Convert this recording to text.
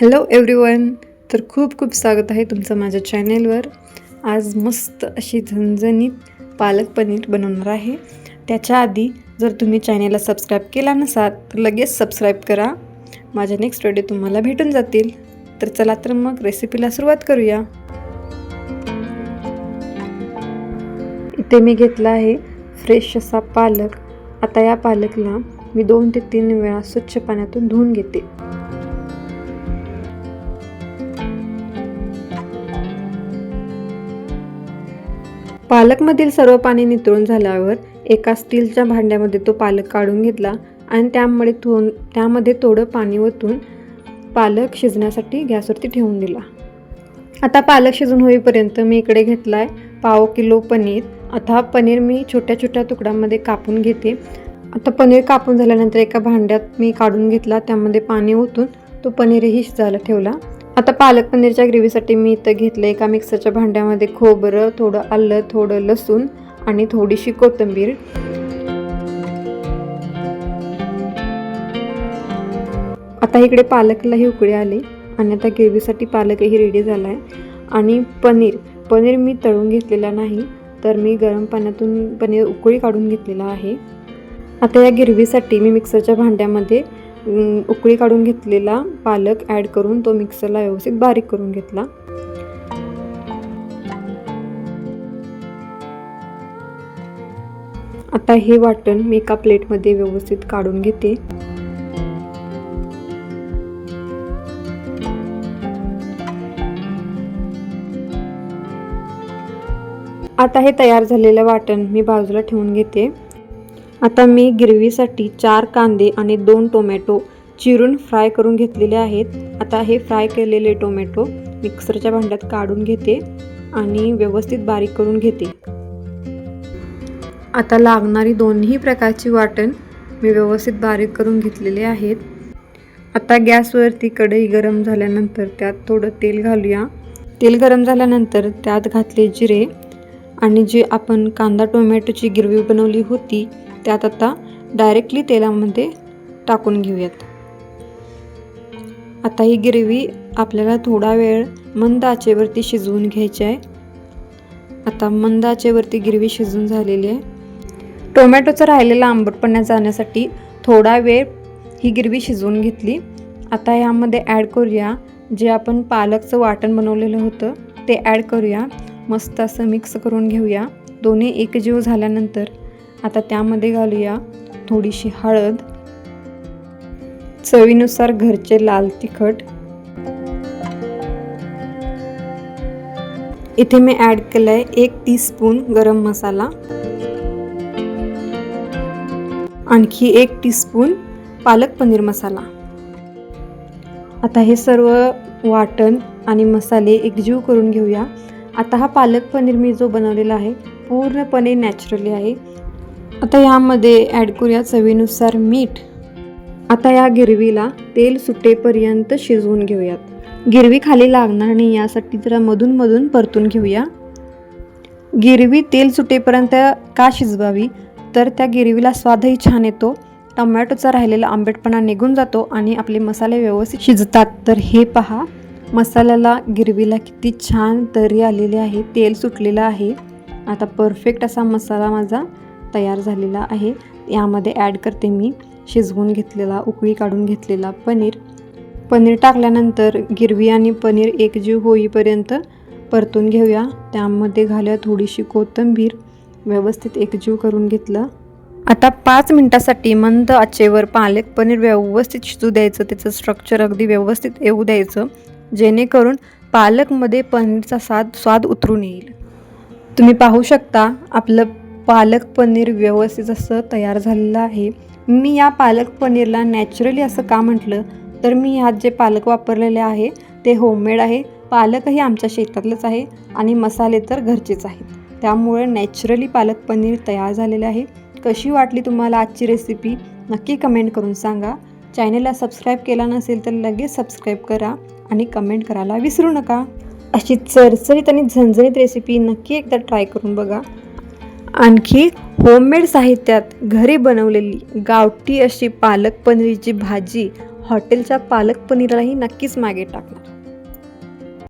Hello everyone. तर खूप खूप स्वागत आहे तुमचं माझ्या चॅनेलवर. आज मस्त अशी झणझणीत पालक पनीर बनवणार आहे. त्याच्या आधी जर तुम्ही चॅनेलला सबस्क्राईब केला नसाल तर लगेच सबस्क्राईब करा. माझ्या नेक्स्ट व्हिडिओ तुम्हाला भेटून जातील. तर चला तर मग रेसिपीला सुरुवात करूया. इथे मी घेतला आहे फ्रेश असा पालक. आता या पालकला मी 2 ते 3 वेळा स्वच्छ पाण्यातून धुवून घेते. पालकमधील सर्व पाणी नितळून झाल्यावर एका स्टीलच्या भांड्यामध्ये तो पालक काढून घेतला आणि त्यामध्ये थोडं पाणी ओतून पालक शिजण्यासाठी गॅसवरती ठेवून दिला. आता पालक शिजून होईपर्यंत मी इकडे घेतला आहे पाव किलो पनीर. आता पनीर मी छोट्या छोट्या तुकड्यांमध्ये कापून घेते. आता पनीर कापून झाल्यानंतर एका भांड्यात मी काढून घेतला, त्यामध्ये पाणी ओतून तो पनीरही शिजायला ठेवला. आता पालक पनीरच्या ग्रेव्हीसाठी मी इथं घेतलं एका मिक्सरच्या भांड्यामध्ये खोबरं, थोडं आलं, थोडं लसूण आणि थोडीशी कोथिंबीर. आता इकडे पालकलाही उकळी आली आणि आता ग्रेव्हीसाठी पालकही रेडी झाला आहे. आणि पनीर मी तळून घेतलेला नाही, तर मी गरम पाण्यातून पनीर उकळी काढून घेतलेला आहे. आता या ग्रेव्हीसाठी मी मिक्सरच्या भांड्यामध्ये उकळी काढून घेतलेला पालक ॲड करून तो मिक्सरला व्यवस्थित बारीक करून घेतला. आता हे वाटण मी एका प्लेटमध्ये व्यवस्थित काढून घेते. आता हे तयार झालेलं वाटण मी बाजूला ठेवून घेते. आता मी ग्रेव्हीसाठी 4 कांदे आणि 2 टोमॅटो चिरून फ्राय करून घेतलेले आहेत. आता हे फ्राय केलेले टोमॅटो मिक्सरच्या भांड्यात काढून घेते आणि व्यवस्थित बारीक करून घेते. आता लागणारी दोन्ही प्रकारची वाटण मी व्यवस्थित बारीक करून घेतलेले आहेत. आता गॅसवरती कढई गरम झाल्यानंतर त्यात थोडं तेल घालूया. तेल गरम झाल्यानंतर त्यात घातले जिरे आणि जे आपण कांदा टोमॅटोची ग्रेव्ही बनवली होती त्यात आता डायरेक्टली तेलामध्ये टाकून घेऊयात. आता ही ग्रेव्ही आपल्याला थोडा वेळ मंद आचेवरती शिजवून घ्यायची आहे. आता मंद आचेवरती ग्रेव्ही शिजून झालेली आहे. टोमॅटोचा राहिलेला आंबटपणा जाण्यासाठी थोडा वेळ ही ग्रेव्ही शिजवून घेतली. आता यामध्ये ॲड करूया जे आपण पालकचं वाटण बनवलेलं होतं ते ॲड करूया. मस्त असं मिक्स करून घेऊया. दोन्ही एकजीव झाल्यानंतर आता त्यामध्ये घालूया थोडीशी हळद, चवीनुसार घरचे लाल तिखट. इथे मी ॲड केलाय 1 टीस्पून गरम मसाला, आणखी 1 टीस्पून पालक पनीर मसाला. आता हे सर्व वाटण आणि मसाले एकजीव करून घेऊया. आता हा पालक पनीर मी जो बनवलेला आहे पूर्णपणे नॅचरली आहे. आता यामध्ये ॲड करूया चवीनुसार मीठ. आता या गिरवीला तेल सुटेपर्यंत शिजवून घेऊयात. गिरवी खाली लागणार नाही यासाठी जरा मधून परतून घेऊया. गिरवी तेल सुटेपर्यंत का शिजवावी तर त्या गिरवीला स्वादही छान येतो, टोमॅटोचा राहिलेला आंबटपणा निघून जातो आणि आपले मसाले व्यवस्थित शिजतात. तर हे पहा, मसाल्याला गिरवीला किती छान तरी आलेले आहे, तेल सुटलेलं आहे. आता परफेक्ट असा मसाला माझा तयार झालेला आहे. यामध्ये ॲड करते मी शिजवून घेतलेला उकळी काढून घेतलेला पनीर टाकल्यानंतर गिरवी आणि पनीर एकजीव होईपर्यंत परतून घेऊया. त्यामध्ये घालूया थोडीशी कोथिंबीर. व्यवस्थित एकजीव करून घेतलं. आता 5 मिनिटासाठी मंद आचेवर पालक पनीर व्यवस्थित शिजू द्यायचं. त्याचं स्ट्रक्चर अगदी व्यवस्थित येऊ द्यायचं जेणेकरून पालकमध्ये पनीरचा स्वाद उतरून येईल. तुम्ही पाहू शकता आपलं पालक पनीर व्यवस्थित असं तयार झालेलं आहे. मी या पालक पनीरला नॅचरली असं का म्हटलं तर मी ह्यात जे पालक वापरलेले आहे ते होममेड आहे. पालकही आमच्या शेतातलंच आहे आणि मसाले तर घरचेच आहेत. त्यामुळे नॅचरली पालक पनीर तयार झालेलं आहे. कशी वाटली तुम्हाला आजची रेसिपी नक्की कमेंट करून सांगा. चॅनलला सबस्क्राईब केला नसेल तर लगेच सबस्क्राईब करा आणि कमेंट करायला विसरू नका. अशी चरचरीत आणि झणझणीत रेसिपी नक्की एकदा ट्राय करून बघा. आणखी होममेड साहित्यात घरी बनवलेली गावठी अशी पालक पनीरची भाजी हॉटेलच्या पालक पनीरलाही नक्कीच मागे टाकणार.